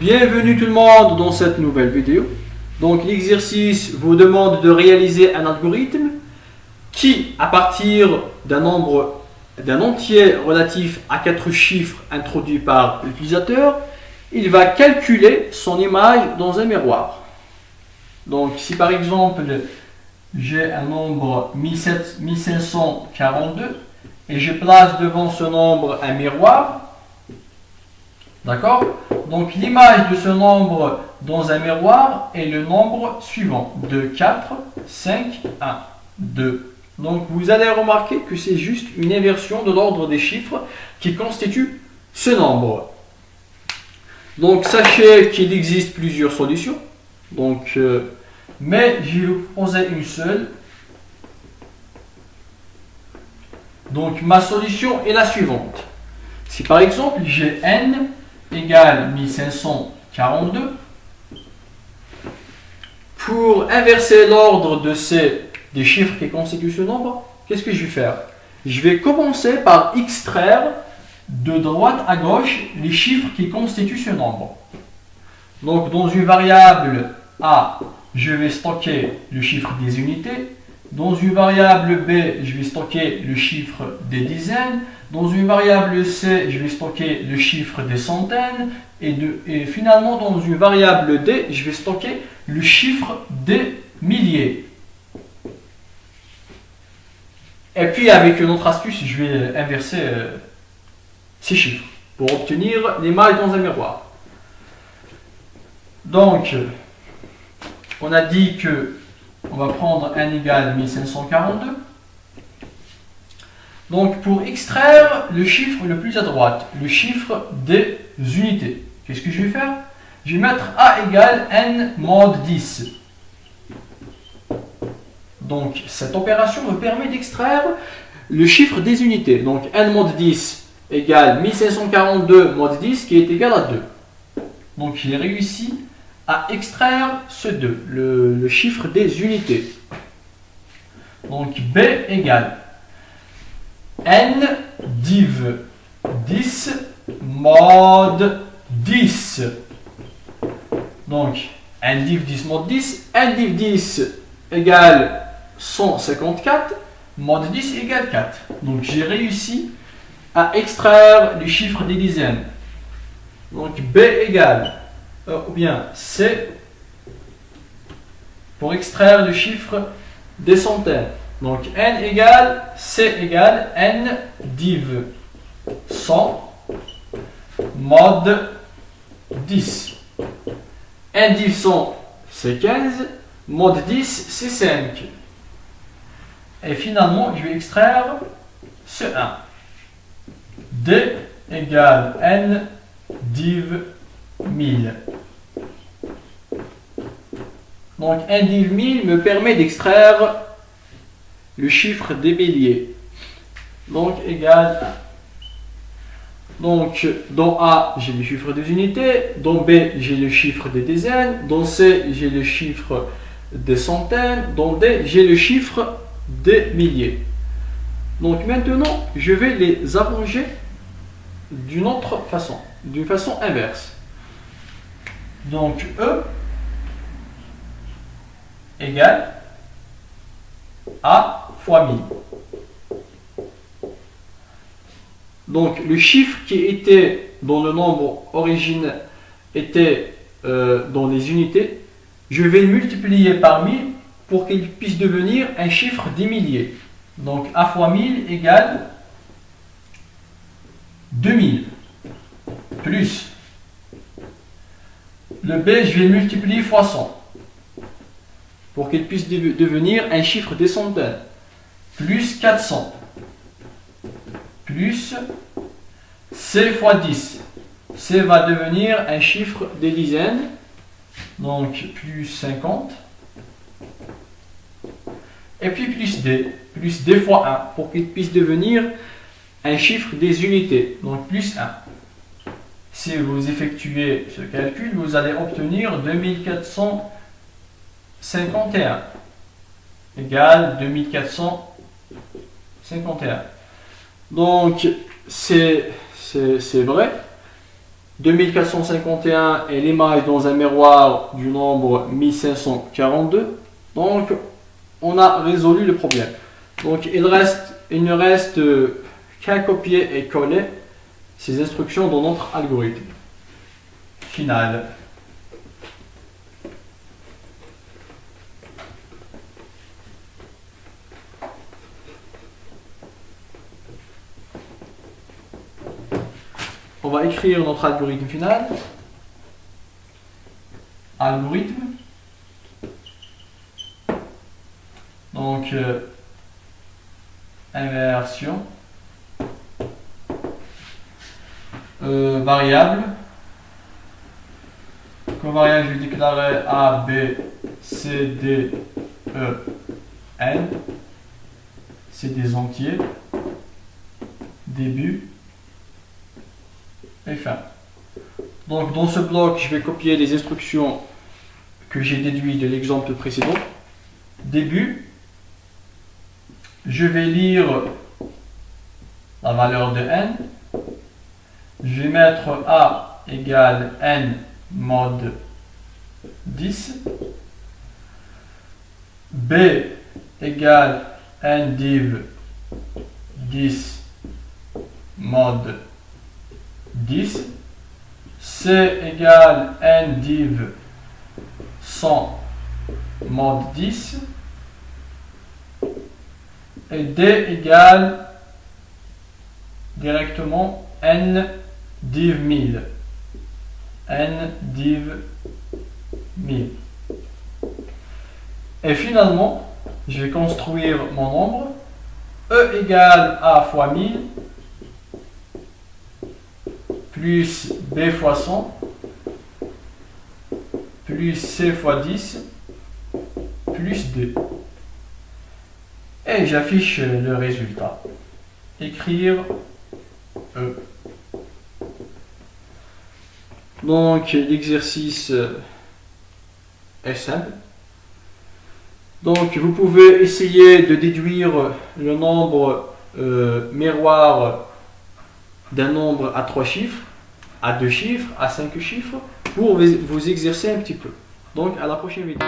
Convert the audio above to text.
Bienvenue tout le monde dans cette nouvelle vidéo. Donc l'exercice vous demande de réaliser un algorithme qui, à partir d'un entier relatif à 4 chiffres introduits par l'utilisateur, il va calculer son image dans un miroir. Donc si par exemple j'ai un nombre 1542 et je place devant ce nombre un miroir, d'accord? Donc l'image de ce nombre dans un miroir est le nombre suivant, 2, 4, 5, 1, 2. Donc vous allez remarquer que c'est juste une inversion de l'ordre des chiffres qui constitue ce nombre. Donc sachez qu'il existe plusieurs solutions, mais je vais vous proposer une seule. Donc ma solution est la suivante. Si par exemple j'ai n égale 1542, pour inverser l'ordre des chiffres qui constituent ce nombre, qu'est-ce que je vais faire? Je vais commencer par extraire de droite à gauche les chiffres qui constituent ce nombre. Donc dans une variable A, je vais stocker le chiffre des unités. Dans une variable B, je vais stocker le chiffre des dizaines. Dans une variable C, je vais stocker le chiffre des centaines. Et finalement, dans une variable D, je vais stocker le chiffre des milliers. Et puis, avec une autre astuce, je vais inverser ces chiffres pour obtenir l'image dans un miroir. Donc, on a dit que on va prendre n égale 1542. Donc pour extraire le chiffre le plus à droite, le chiffre des unités, qu'est-ce que je vais faire? Je vais mettre A égale n mod 10. Donc cette opération me permet d'extraire le chiffre des unités. Donc n mod 10 égale 1542 mod 10 qui est égal à 2. Donc j'ai réussi à extraire ce 2, le chiffre des unités. Donc B égale n div 10 mod 10. Donc n div 10 mod 10, n div 10 égale 154, mod 10 égale 4. Donc j'ai réussi à extraire les chiffres des dizaines. Donc B égale ou bien C pour extraire le chiffre des centaines. Donc n égale C égale n div 100 mod 10. n div 100 c'est 15, mod 10 c'est 5. Et finalement je vais extraire ce 1. D égale n div 1000. Donc n div 1000 me permet d'extraire le chiffre des milliers. Donc égal 1. Donc dans A j'ai le chiffre des unités, dans B j'ai le chiffre des dizaines, dans C j'ai le chiffre des centaines, dans D j'ai le chiffre des milliers. Donc maintenant je vais les arranger d'une autre façon, d'une façon inverse. Donc E égale A fois 1000. Donc le chiffre qui était dans le nombre origine était dans les unités, je vais le multiplier par 1000 pour qu'il puisse devenir un chiffre des milliers. Donc A fois 1000 égale 2000 plus le B, je vais le multiplier fois 100 pour qu'il puisse devenir un chiffre des centaines, plus 400, plus C fois 10. C va devenir un chiffre des dizaines, donc plus 50, et puis plus D fois 1 pour qu'il puisse devenir un chiffre des unités, donc plus 1. Si vous effectuez ce calcul, vous allez obtenir 2451 égale 2451. Donc c'est vrai, 2451 est l'image dans un miroir du nombre 1542. Donc, on a résolu le problème. Donc, il ne reste qu'à copier et coller ces instructions dans notre algorithme final. On va écrire notre algorithme final. Algorithme. Donc, inversion. Variable. Comme variable, je vais déclarer A, B, C, D, E, N. C'est des entiers. Début. Et fin. Donc dans ce bloc, je vais copier les instructions que j'ai déduites de l'exemple précédent. Début. Je vais lire la valeur de n. Je vais mettre A égale n mod 10. B égale n div 10 mod 10. C égale n div 100 mod 10. Et D égale directement n div 1000. N div 1000. Et finalement, je vais construire mon nombre. E égale A fois 1000 plus B fois 100 plus C fois 10 plus D. Et j'affiche le résultat. Écrire E. Donc l'exercice est simple. Donc vous pouvez essayer de déduire le nombre miroir d'un nombre à 3 chiffres, à 2 chiffres, à 5 chiffres, pour vous exercer un petit peu. Donc à la prochaine vidéo.